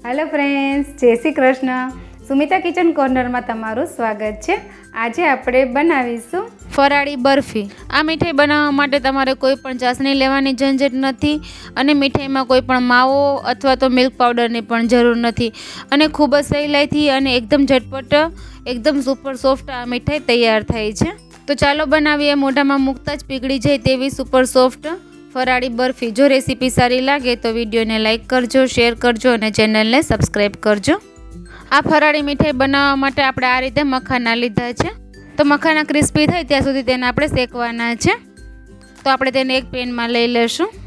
Hello friends, જય Shri Krishna. Sumita kitchen કોર્નરમાં તમારું સ્વાગત છે. આજે આપણે બનાવીશું ફરાળી બરફી. આ મીઠાઈ બનાવવા માટે તમારે કોઈ પણ ચાસણી લેવાની ઝંઝટ નથી અને મીઠાઈમાં કોઈ પણ માવો અથવા તો મિલ્ક પાવડરની પણ જરૂર નથી અને ખૂબ જ સહેલાઈથી અને એકદમ ઝટપટ, એકદમ સુપર સોફ્ટ આ મીઠાઈ તૈયાર થાય છે. તો ચાલો બનાવીએ મોઢામાં મૂકતા જ પીગળી જાય તેવી સુપર સોફ્ટ ફરાળી બરફી. જો રેસીપી સારી લાગે તો વિડીયોને લાઇક કરજો, શેર કરજો અને ચેનલને સબસ્ક્રાઈબ કરજો. આ ફરાળી મીઠાઈ બનાવવા માટે આપણે આ રીતે મખાના લીધા છે. તો મખાના ક્રિસ્પી થાય ત્યાં સુધી તેને આપણે શેકવાના છે. તો આપણે તેને એક પેનમાં લઈ લઈશું.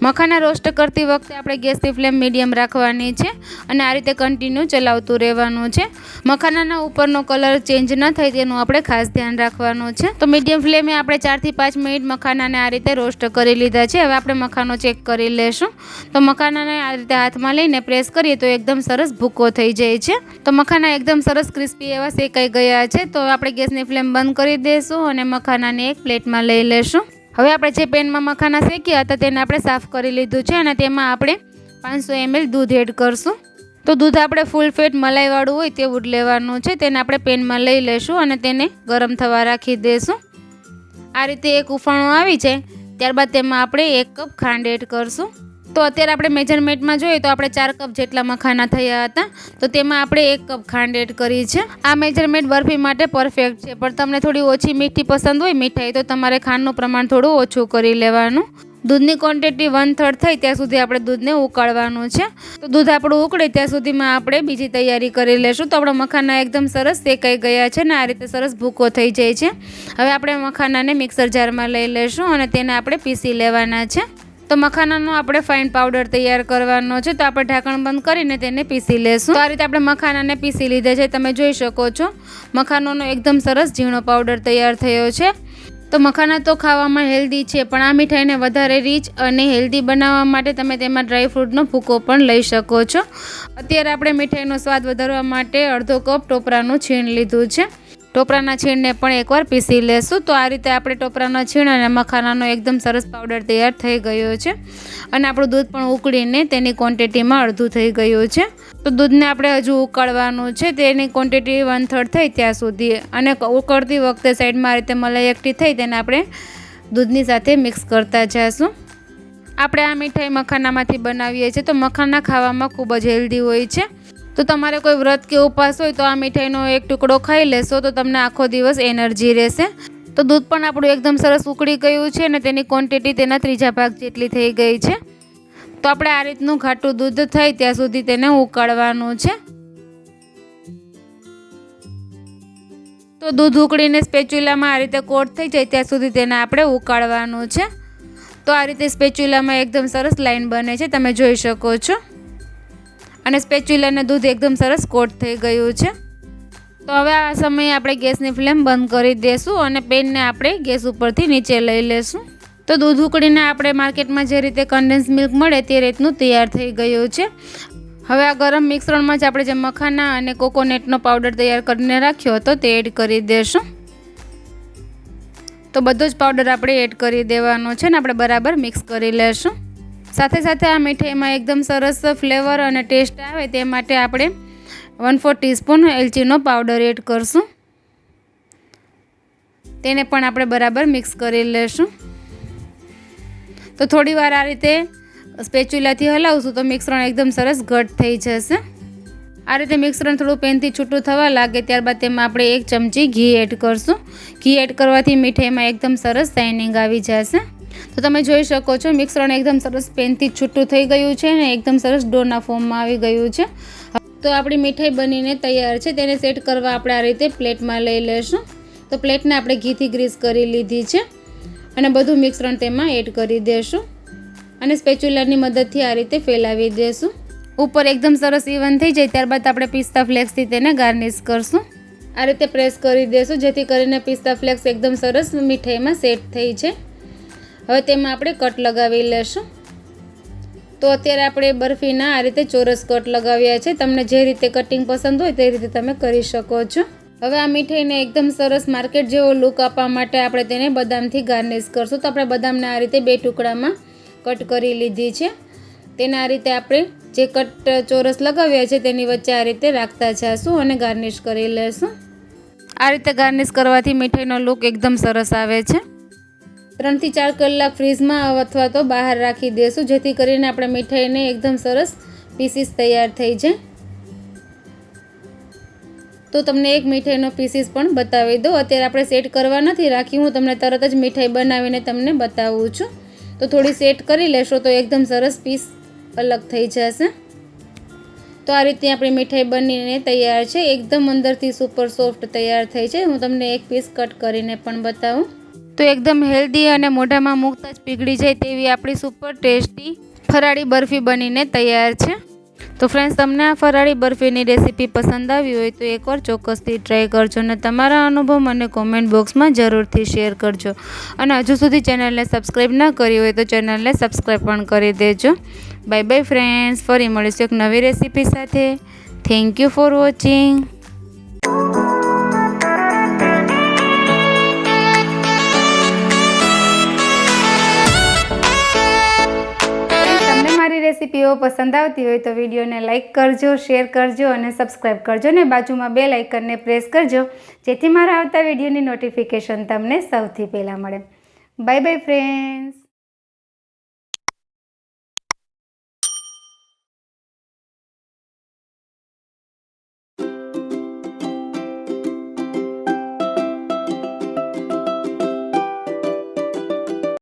મખાના રોસ્ટ કરતી વખતે આપણે ગેસની ફ્લેમ મીડિયમ રાખવાની છે અને આ રીતે કન્ટિન્યુ ચલાવતું રહેવાનું છે. મખાનાના ઉપરનો કલર ચેન્જ ન થાય તેનું આપણે ખાસ ધ્યાન રાખવાનું છે. તો મીડિયમ ફ્લેમે આપણે 4 થી 5 મિનિટ મખાનાને આ રીતે રોસ્ટ કરી લીધા છે. હવે આપણે મખાનો ચેક કરી લેશું. તો મખાનાને આ રીતે હાથમાં લઈને પ્રેસ કરીએ તો એકદમ સરસ ભૂકો થઈ જાય છે. તો મખાના એકદમ સરસ ક્રિસ્પી એવા શેકાઈ ગયા છે. તો આપણે ગેસની ફ્લેમ બંધ કરી દઈશું અને મખાનાને એક પ્લેટમાં લઈ લેશું. હવે આપણે જે પેનમાં મખાના શેક્યા હતા તેને આપણે સાફ કરી લીધું છે અને તેમાં આપણે 500 ml દૂધ એડ કરશું. તો દૂધ આપણે ફૂલ ફેટ મલાઈવાળું હોય તેવું જ લેવાનું છે. તેને આપણે પેનમાં લઈ લઈશું અને તેને ગરમ થવા રાખી દઈશું. આ રીતે એક ઉફાણું આવી જાય ત્યારબાદ તેમાં આપણે 1 કપ ખાંડ એડ કરશું. તો અત્યારે આપણે મેજરમેન્ટમાં જોઈએ તો આપણે 4 કપ જેટલા મખાના થયા હતા, તો તેમાં આપણે 1 કપ ખાંડ એડ કરી છે. આ મેજરમેન્ટ બરફી માટે પરફેક્ટ છે, પણ તમને થોડી ઓછી મીઠી પસંદ હોય મીઠાઈ તો તમારે ખાંડનું પ્રમાણ થોડું ઓછું કરી લેવાનું. દૂધની ક્વોન્ટિટી 1/3 થાય ત્યાં સુધી આપણે દૂધને ઉકાળવાનું છે. તો દૂધ આપણું ઉકળે ત્યાં સુધીમાં આપણે બીજી તૈયારી કરી લેશું. તો આપણા મખાના એકદમ સરસ શેકાઈ ગયા છે ને આ રીતે સરસ ભૂકો થઈ જાય છે. હવે આપણે મખાનાને મિક્સર જારમાં લઈ લેશું અને તેને આપણે પીસી લેવાના છે. તો મખાનાનો આપણે ફાઇન પાવડર તૈયાર કરવાનો છે. તો આપણે ઢાંકણ બંધ કરીને તેને પીસી લેશું. તો આ રીતે આપણે મખાનાને પીસી લીધા છે. તમે જોઈ શકો છો મખાનાનો એકદમ સરસ ઝીણો પાવડર તૈયાર થયો છે. તો મખાના તો ખાવામાં હેલ્ધી છે, પણ આ મીઠાઈને વધારે રીચ અને હેલ્ધી બનાવવા માટે તમે તેમાં ડ્રાયફ્રૂટનો ભૂકો પણ લઈ શકો છો. અત્યારે આપણે મીઠાઈનો સ્વાદ વધારવા માટે અડધો કપ ટોપરાનું છીણ લીધું છે. ટોપરાના છીણને પણ એકવાર પીસી લેશું. તો આ રીતે આપણે ટોપરાના છીણ અને મખાનાનો એકદમ સરસ પાવડર તૈયાર થઈ ગયો છે અને આપણું દૂધ પણ ઉકળીને તેની ક્વોન્ટિટીમાં અડધું થઈ ગયું છે. તો દૂધને આપણે હજુ ઉકાળવાનું છે. તેની ક્વોન્ટિટી 1/3 થાય ત્યાં સુધી અને ઉકળતી વખતે સાઈડમાં આ રીતે મલાઈ એકઠી થઈ તેને આપણે દૂધની સાથે મિક્સ કરતા જઈશું. આપણે આ મીઠાઈ મખાનામાંથી બનાવીએ છીએ. તો મખાના ખાવામાં ખૂબ જ હેલ્ધી હોય છે. તો તમારે કોઈ વ્રત કે ઉપવાસ હોય તો આ મીઠાઈનો એક ટુકડો ખાઈ લેશો તો તમને આખો દિવસ એનર્જી રહેશે. તો દૂધ પણ આપણું એકદમ સરસ ઉકળી ગયું છે અને તેની ક્વોન્ટિટી તેના 3/4 ભાગ જેટલી થઈ ગઈ છે. તો આપણે આ રીતનું ઘાટું દૂધ થાય ત્યાં સુધી તેને ઉકાળવાનું છે. તો દૂધ ઉકળીને સ્પેચ્યુલામાં આ રીતે કોટ થઈ જાય ત્યાં સુધી તેને આપણે ઉકાળવાનું છે. તો આ રીતે સ્પેચ્યુલામાં એકદમ સરસ લાઈન બને છે, તમે જોઈ શકો છો. અને સ્પેચ્યુલાને દૂધ એકદમ સરસ કોટ થઈ ગયું છે. તો હવે આ સમયે આપણે ગેસની ફ્લેમ બંધ કરી દઈશું અને પેનને આપણે ગેસ ઉપરથી નીચે લઈ લઈશું. તો દૂધ ઉકળીને આપણે માર્કેટમાં જે રીતે કન્ડેન્સ મિલ્ક મળે તે રીતનું તૈયાર થઈ ગયું છે. હવે આ ગરમ મિશ્રણમાં જ આપણે જે મખાના અને કોકોનટનો પાવડર તૈયાર કરીને રાખ્યો હતો તે એડ કરી દઈશું. તો બધો જ પાવડર આપણે એડ કરી દેવાનો છે ને આપણે બરાબર મિક્સ કરી લેશું. સાથે સાથે આ મીઠાઈમાં એકદમ સરસ ફ્લેવર અને ટેસ્ટ આવે તે માટે આપણે 1/4 ટીસ્પૂન એલચીનો પાવડર એડ કરશું. તેને પણ આપણે બરાબર મિક્સ કરી લેશું. તો થોડી વાર આ રીતે સ્પેચ્યુલાથી હલાવશું તો મિશ્રણ એકદમ સરસ ઘટ થઈ જશે. આ રીતે મિશ્રણ થોડું પેનથી છૂટું થવા લાગે ત્યારબાદ તેમાં આપણે 1 ચમચી ઘી એડ કરશું. ઘી એડ કરવાથી મીઠાઈમાં એકદમ સરસ શાઇનિંગ આવી જશે. તો તમે જોઈ શકો છો મિશ્રણ એકદમ સરસ પેનથી છૂટું થઈ ગયું છે અને એકદમ સરસ ડોના ફોર્મમાં આવી ગયું છે. તો આપણી મીઠાઈ બનીને તૈયાર છે. તેને સેટ કરવા આપણે આ રીતે પ્લેટમાં લઈ લેશું. તો પ્લેટને આપણે ઘીથી ગ્રીસ કરી લીધી છે અને બધું મિશ્રણ તેમાં એડ કરી દઈશું અને સ્પેચ્યુલાની મદદથી આ રીતે ફેલાવી દઈશું. ઉપર એકદમ સરસ ઇવન થઈ જાય ત્યારબાદ આપણે પિસ્તા ફ્લેક્સથી તેને ગાર્નિશ કરશું. આ રીતે પ્રેસ કરી દઈશું જેથી કરીને પિસ્તા ફ્લેક્સ એકદમ સરસ મીઠાઈમાં સેટ થઈ છે. હવે તેમાં આપણે કટ લગાવી લેશું. તો અત્યારે આપણે બરફીના આ રીતે ચોરસ કટ લગાવ્યા છે. તમને જે રીતે કટિંગ પસંદ હોય તે રીતે તમે કરી શકો છો. હવે આ મીઠાઈને એકદમ સરસ માર્કેટ જેવો લુક આપવા માટે આપણે તેને બદામથી ગાર્નિશ કરશું. તો આપણે બદામને આ રીતે 2 ટુકડામાં કટ કરી લીધી છે. તેને આ રીતે આપણે જે કટ ચોરસ લગાવ્યા છે તેની વચ્ચે આ રીતે રાખતા જઈશું અને ગાર્નિશ કરી લેશું. આ રીતે ગાર્નિશ કરવાથી મીઠાઈનો લુક એકદમ સરસ આવે છે. 3 થી 4 કલાક ફ્રીઝમાં અથવા તો બહાર રાખી દઈશું, જેથી કરીને આપણે મીઠાઈને એકદમ સરસ પીસીસ તૈયાર થઈ જાય. તો તમને એક મીઠાઈનો પીસીસ પણ બતાવી દો. અત્યારે આપણે સેટ કરવા નથી રાખી, હું તમને તરત જ મીઠાઈ બનાવીને તમને બતાવું છું. તો થોડી સેટ કરી લેશો તો એકદમ સરસ પીસ અલગ થઈ જશે. તો આ રીતે આપણી મીઠાઈ બનીને તૈયાર છે. એકદમ અંદરથી સુપર સોફ્ટ તૈયાર થઈ છે. હું તમને એક પીસ કટ કરીને પણ બતાવું. તો એકદમ હેલ્ધી અને મોઢામાં મૂકતા જ પીગળી જાય તેવી આપણી સુપર ટેસ્ટી ફરાળી બરફી બનીને તૈયાર છે. તો ફ્રેન્ડ્સ, તમને આ ફરાળી બરફીની રેસીપી પસંદ આવી હોય તો એકવાર ચોક્કસથી ટ્રાય કરજો અને તમારા અનુભવ મને કોમેન્ટ બોક્સમાં જરૂરથી શેર કરજો. અને હજુ સુધી ચેનલને સબસ્ક્રાઈબ ન કરી હોય તો ચેનલને સબસ્ક્રાઈબ પણ કરી દેજો. બાય બાય ફ્રેન્ડ્સ, ફરી મળીશું એક નવી રેસીપી સાથે. Thank you for watching. મારી રેસીપીઓ પસંદ આવતી હોય તો વિડીયોને લાઇક કરજો, શેર કરજો અને સબસ્ક્રાઈબ કરજો ને બાજુમાં બેલ આઇકનને પ્રેસ કરજો, જેથી મારા આવતા વિડીયોની નોટિફિકેશન તમને સૌથી પહેલાં મળે. Bye bye friends.